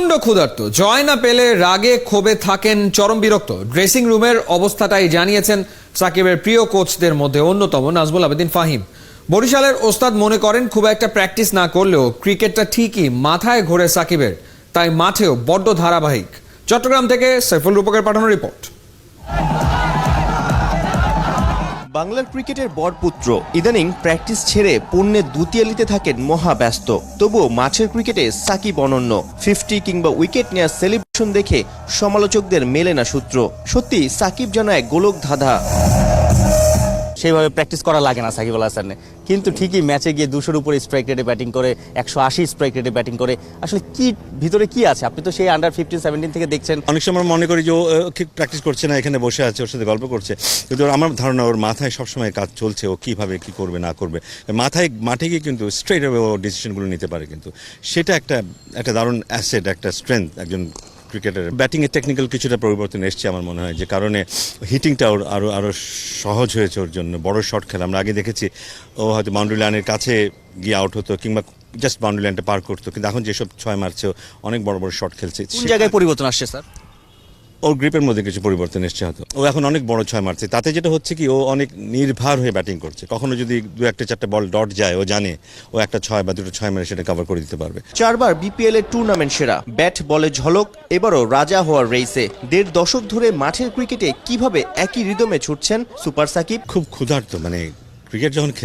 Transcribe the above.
ক্ষুধার্ত, জয় না পেলে রাগে ক্ষোভে থাকেন চরম বিরক্ত। ড্রেসিং রুমের অবস্থাটাই জানিয়েছেন সাকিবের প্রিয় কোচদের মধ্যে অন্যতম নাজমুল আবেদিন ফাহিম। বরিশালের ওস্তাদ মনে করেন খুব একটা প্র্যাকটিস না করলেও ক্রিকেটটা ঠিকই মাথায় ঘোরে সাকিবের, তাই মাঠেও বড্ড ধারাবাহিক। চট্টগ্রাম থেকে সাইফুল রূপকের পাঠানো রিপোর্ট। বাংলার ক্রিকেটের বরপুত্র ইদানিং প্র্যাকটিস ছেড়ে পণ্যের দুতিয়ালিতে থাকেন মহাব্যস্ত। তবুও মাঠের ক্রিকেটে সাকিব অনন্য। 50 কিংবা উইকেট নেওয়ার সেলিব্রেশন দেখে সমালোচকদের মেলে না সূত্র। সত্যি সাকিব যেন এক গোলক ধাঁধা। সেইভাবে প্র্যাকটিস করা লাগে না সাকিব আল হাসানে, কিন্তু ঠিকই ম্যাচে গিয়ে 200-র উপরে স্ট্রাইক রেটে ব্যাটিং করে, 180 স্ট্রাইক রেটে ব্যাটিং করে। আসলে কি ভিতরে কি আছে? আপনি তো সেই আন্ডার 15-17 থেকে দেখছেন। অনেক সময় মনে করি যে ও প্র্যাকটিস করছে না, এখানে বসে আছে, ওর সাথে গল্প করছে, কিন্তু আমার ধারণা ওর মাথায় সবসময় কাজ চলছে, ও কিভাবে কি করবে না করবে। মাঠে গিয়ে কিন্তু স্ট্রেট ও ডিসিশনগুলো নিতে পারে, কিন্তু সেটা একটা দারুণ অ্যাসেট, একটা স্ট্রেংথ একজন ক্রিকেটার। ব্যাটিংয়ের টেকনিক্যাল কিছুটা পরিবর্তন এসছে আমার মনে হয়, যে কারণে হিটিংটা ওর আরও সহজ হয়েছে ওর জন্য। বড় শট খেলা আমরা আগে দেখেছি, ও হয়তো বাউন্ডারি লাইনের কাছে গিয়ে আউট হতো কিংবা জাস্ট বাউন্ডারি লাইনটা পার করতো, কিন্তু এখন যেসব 6 মারছে অনেক বড় বড় শট খেলছে। কোন জায়গায় পরিবর্তন আসছে স্যার? ওর গ্রিপের মধ্যে কিছু পরিবর্তন এসছে হয়তো। ও এখন অনেক বড় 6 মারছে, তাতে যেটা হচ্ছে কি, ও অনেক নির্ভর হয়ে ব্যাটিং করছে। কখনো যদি 2-1-4 বল ডট যায়, ও জানে ও একটা 6 বা 2টো 6 মেরে সেটা কভার করে দিতে পারবে। 4 বার বিপিএল এর টুর্নামেন্ট সেরা, ব্যাট বলে ঝলক, এবারও রাজা হওয়ার রেসে। 1.5 দশক ধরে মাঠের ক্রিকেটে কিভাবে একই রিদমে ছুটছেন সুপার সাকিব। খুব ক্ষুধার্ত, মানে ক্রিকেট যখন